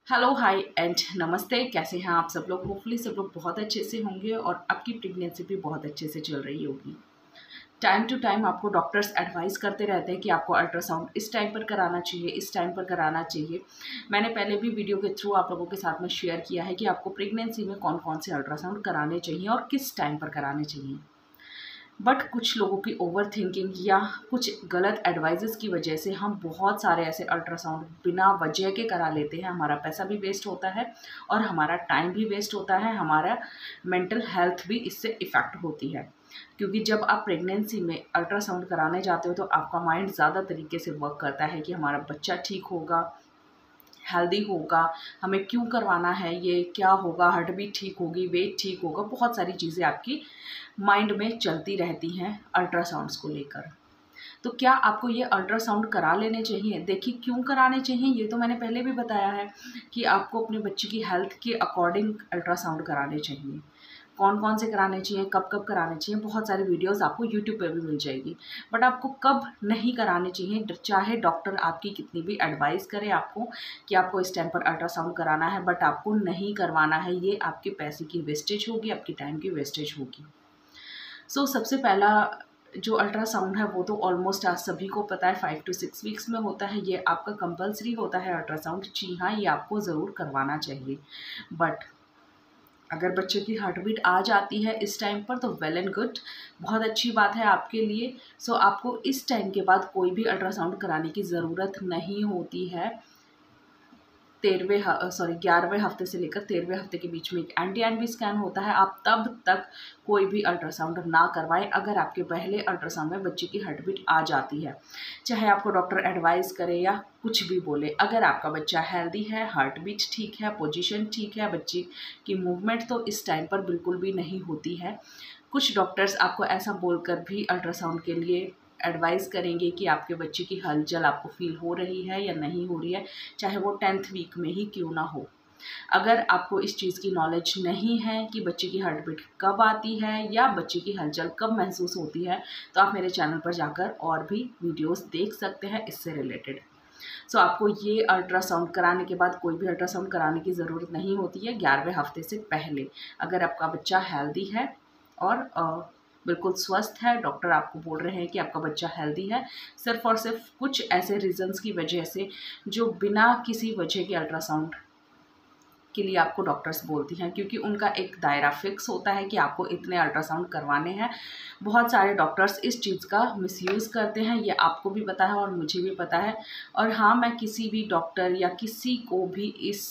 Hello hi and नमस्ते। कैसे हैं आप सब लोग? होपफुली सब लोग बहुत अच्छे से होंगे और आपकी प्रेगनेंसी भी बहुत अच्छे से चल रही होगी। टाइम टू टाइम आपको डॉक्टर्स एडवाइस करते रहते हैं कि आपको अल्ट्रासाउंड इस टाइम पर कराना चाहिए, इस टाइम पर कराना चाहिए। मैंने पहले भी वीडियो के थ्रू आप लोगों के साथ में शेयर किया है कि आपको प्रेगनेंसी में कौन कौन से अल्ट्रासाउंड कराने चाहिए और किस टाइम पर कराने चाहिए। बट कुछ लोगों की ओवर थिंकिंग या कुछ गलत एडवाइजेस की वजह से हम बहुत सारे ऐसे अल्ट्रासाउंड बिना वजह के करा लेते हैं। हमारा पैसा भी वेस्ट होता है और हमारा टाइम भी वेस्ट होता है, हमारा मेंटल हेल्थ भी इससे इफ़ेक्ट होती है। क्योंकि जब आप प्रेगनेंसी में अल्ट्रासाउंड कराने जाते हो तो आपका माइंड ज़्यादा तरीके से वर्क करता है कि हमारा बच्चा ठीक होगा, हेल्दी होगा, हमें क्यों करवाना है, ये क्या होगा, हार्ट बीट ठीक होगी, वेट ठीक होगा, बहुत सारी चीज़ें आपकी माइंड में चलती रहती हैं अल्ट्रासाउंड्स को लेकर। तो क्या आपको ये अल्ट्रासाउंड करा लेने चाहिए? देखिए, क्यों कराने चाहिए ये तो मैंने पहले भी बताया है कि आपको अपने बच्चे की हेल्थ के अकॉर्डिंग अल्ट्रासाउंड कराने चाहिए। कौन कौन से कराने चाहिए, कब कब कराने चाहिए, बहुत सारी वीडियोस आपको यूट्यूब पे भी मिल जाएगी। बट आपको कब नहीं कराने चाहिए, चाहे डॉक्टर आपकी कितनी भी एडवाइस करे आपको कि आपको इस टाइम पर अल्ट्रासाउंड कराना है, बट आपको नहीं करवाना है। ये आपके पैसे की वेस्टेज होगी, आपकी टाइम की वेस्टेज होगी। सबसे पहला जो अल्ट्रासाउंड है वो तो ऑलमोस्ट आज सभी को पता है, 5 to 6 वीक्स में होता है। ये आपका कंपलसरी होता है अल्ट्रासाउंड। जी हाँ, ये आपको ज़रूर करवाना चाहिए। बट अगर बच्चे की हार्ट बीट आ जाती है इस टाइम पर तो वेल एंड गुड, बहुत अच्छी बात है आपके लिए। आपको इस टाइम के बाद कोई भी अल्ट्रासाउंड कराने की ज़रूरत नहीं होती है। 11वें हफ्ते से लेकर 13वें हफ्ते के बीच में एक एनटी स्कैन होता है। आप तब तक कोई भी अल्ट्रासाउंड ना करवाएं अगर आपके पहले अल्ट्रासाउंड में बच्चे की हार्ट बीट आ जाती है। चाहे आपको डॉक्टर एडवाइस करे या कुछ भी बोले, अगर आपका बच्चा हेल्दी है, हार्ट बीट ठीक है, पोजीशन ठीक है, बच्चे की मूवमेंट तो इस टाइम पर बिल्कुल भी नहीं होती है। कुछ डॉक्टर्स आपको ऐसा बोलकर भी अल्ट्रासाउंड के लिए एडवाइस करेंगे कि आपके बच्चे की हलचल आपको फील हो रही है या नहीं हो रही है, चाहे वो 10th वीक में ही क्यों ना हो। अगर आपको इस चीज़ की नॉलेज नहीं है कि बच्चे की हार्ट बीट कब आती है या बच्चे की हलचल कब महसूस होती है, तो आप मेरे चैनल पर जाकर और भी वीडियोस देख सकते हैं इससे रिलेटेड। आपको ये अल्ट्रासाउंड कराने के बाद कोई भी अल्ट्रासाउंड कराने की ज़रूरत नहीं होती है 11वें हफ्ते से पहले। अगर आपका बच्चा हेल्दी है और बिल्कुल स्वस्थ है, डॉक्टर आपको बोल रहे हैं कि आपका बच्चा हेल्दी है, सिर्फ़ और सिर्फ कुछ ऐसे रीज़न्स की वजह से जो बिना किसी वजह के अल्ट्रासाउंड के लिए आपको डॉक्टर्स बोलती हैं, क्योंकि उनका एक दायरा फिक्स होता है कि आपको इतने अल्ट्रासाउंड करवाने हैं। बहुत सारे डॉक्टर्स इस चीज़ का मिसयूज़ करते हैं, ये आपको भी पता है और मुझे भी पता है। और हाँ, मैं किसी भी डॉक्टर या किसी को भी इस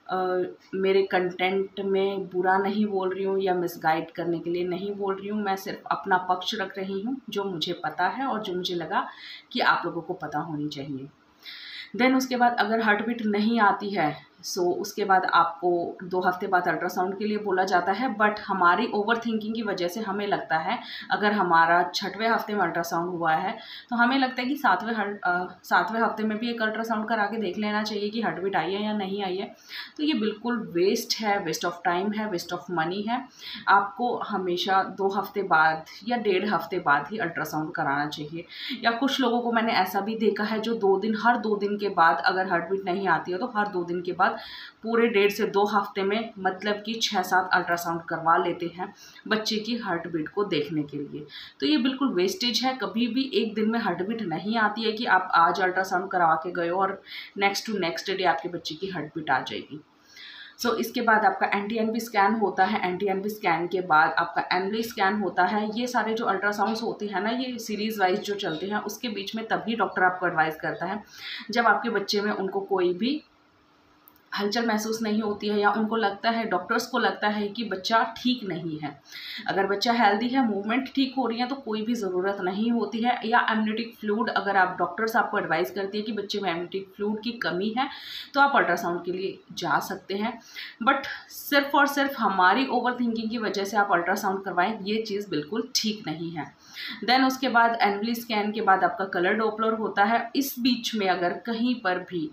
मेरे कंटेंट में बुरा नहीं बोल रही हूँ या मिसगाइड करने के लिए नहीं बोल रही हूँ। मैं सिर्फ अपना पक्ष रख रही हूँ, जो मुझे पता है और जो मुझे लगा कि आप लोगों को पता होनी चाहिए। देन उसके बाद अगर हार्ट बीट नहीं आती है, उसके बाद आपको 2 हफ्ते बाद अल्ट्रासाउंड के लिए बोला जाता है। बट हमारी ओवर थिंकिंग की वजह से हमें लगता है, अगर हमारा 6वें हफ्ते में अल्ट्रासाउंड हुआ है तो हमें लगता है कि 7वें हफ्ते में भी एक अल्ट्रासाउंड करा के देख लेना चाहिए कि हार्ट बीट आई है या नहीं आई है। तो ये बिल्कुल वेस्ट है, वेस्ट ऑफ टाइम है, वेस्ट ऑफ मनी है। आपको हमेशा 2 हफ्ते बाद या 1.5 हफ्ते बाद ही अल्ट्रासाउंड कराना चाहिए। या कुछ लोगों को मैंने ऐसा भी देखा है जो हर 2 दिन के बाद, अगर हार्ट बीट नहीं आती है तो हर 2 दिन के बाद पूरे 1.5 से 2 हफ्ते में मतलब कि 6-7 अल्ट्रासाउंड करवा लेते हैं बच्चे की हार्ट बीट को देखने के लिए। तो ये बिल्कुल वेस्टेज है। कभी भी एक दिन में हार्ट बीट नहीं आती है कि आप आज अल्ट्रासाउंड करवा के गए हो और नेक्स्ट टू नेक्स्ट डे आपके बच्चे की हार्ट बीट आ जाएगी। इसके बाद आपका एनटी स्कैन होता है। एनटी स्कैन के बाद आपका एनली स्कैन होता है। ये सारे जो अल्ट्रासाउंड्स होते हैं ना, ये सीरीज़ वाइज जो चलते हैं, उसके बीच में तभी डॉक्टर आपको एडवाइस करता है जब आपके बच्चे में उनको कोई भी हलचल महसूस नहीं होती है या उनको लगता है, डॉक्टर्स को लगता है कि बच्चा ठीक नहीं है। अगर बच्चा हेल्दी है, मूवमेंट ठीक हो रही है, तो कोई भी ज़रूरत नहीं होती है। या एमनियोटिक फ्लूइड, अगर आप डॉक्टर्स आपको एडवाइस करती है कि बच्चे में एमनियोटिक फ्लूइड की कमी है, तो आप अल्ट्रासाउंड के लिए जा सकते हैं। बट सिर्फ और सिर्फ हमारी ओवर थिंकिंग की वजह से आप अल्ट्रासाउंड करवाएं, ये चीज़ बिल्कुल ठीक नहीं है। देन उसके बाद एनवली स्कैन के बाद आपका कलर डॉपलर होता है। इस बीच में अगर कहीं पर भी,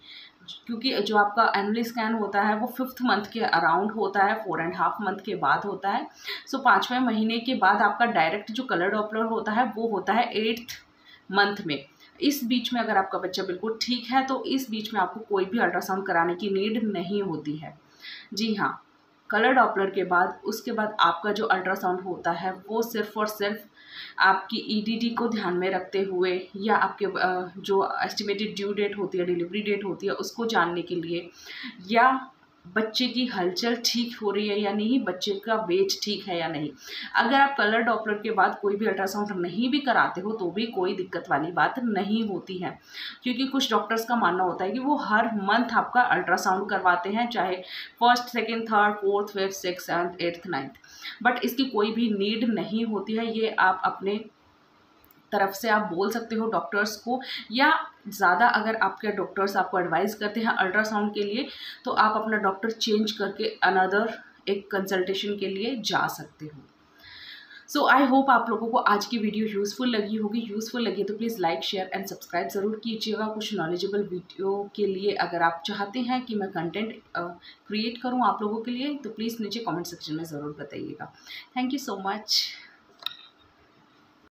क्योंकि जो आपका एनुअल स्कैन होता है वो 5th मंथ के अराउंड होता है, 4.5 मंथ के बाद होता है। 5वें महीने के बाद आपका डायरेक्ट जो कलर डॉपलर होता है वो होता है 8th मंथ में। इस बीच में अगर आपका बच्चा बिल्कुल ठीक है तो इस बीच में आपको कोई भी अल्ट्रासाउंड कराने की नीड नहीं होती है। जी हाँ, कलर डॉपलर के बाद उसके बाद आपका जो अल्ट्रासाउंड होता है वो सिर्फ और सिर्फ आपकी ईडीडी को ध्यान में रखते हुए या आपके जो एस्टिमेटेड ड्यू डेट होती है, डिलीवरी डेट होती है, उसको जानने के लिए, या बच्चे की हलचल ठीक हो रही है या नहीं, बच्चे का वेट ठीक है या नहीं। अगर आप कलर डॉपलर के बाद कोई भी अल्ट्रासाउंड नहीं भी कराते हो तो भी कोई दिक्कत वाली बात नहीं होती है, क्योंकि कुछ डॉक्टर्स का मानना होता है कि वो हर मंथ आपका अल्ट्रासाउंड करवाते हैं, चाहे first, second, third, fourth, fifth, six, seventh, eighth, ninth, but इसकी कोई भी नीड नहीं होती है। ये आप अपने तरफ से आप बोल सकते हो डॉक्टर्स को, या ज़्यादा अगर आपके डॉक्टर्स आपको एडवाइस करते हैं अल्ट्रासाउंड के लिए तो आप अपना डॉक्टर चेंज करके अनदर एक कंसल्टेशन के लिए जा सकते हो। सो आई होप आप लोगों को आज की वीडियो यूज़फुल लगी होगी। यूज़फुल लगी तो please like, share and subscribe ज़रूर कीजिएगा। कुछ नॉलेजेबल वीडियो के लिए अगर आप चाहते हैं कि मैं कंटेंट क्रिएट करूं आप लोगों के लिए तो प्लीज़ नीचे कमेंट सेक्शन में ज़रूर बताइएगा। Thank you so much.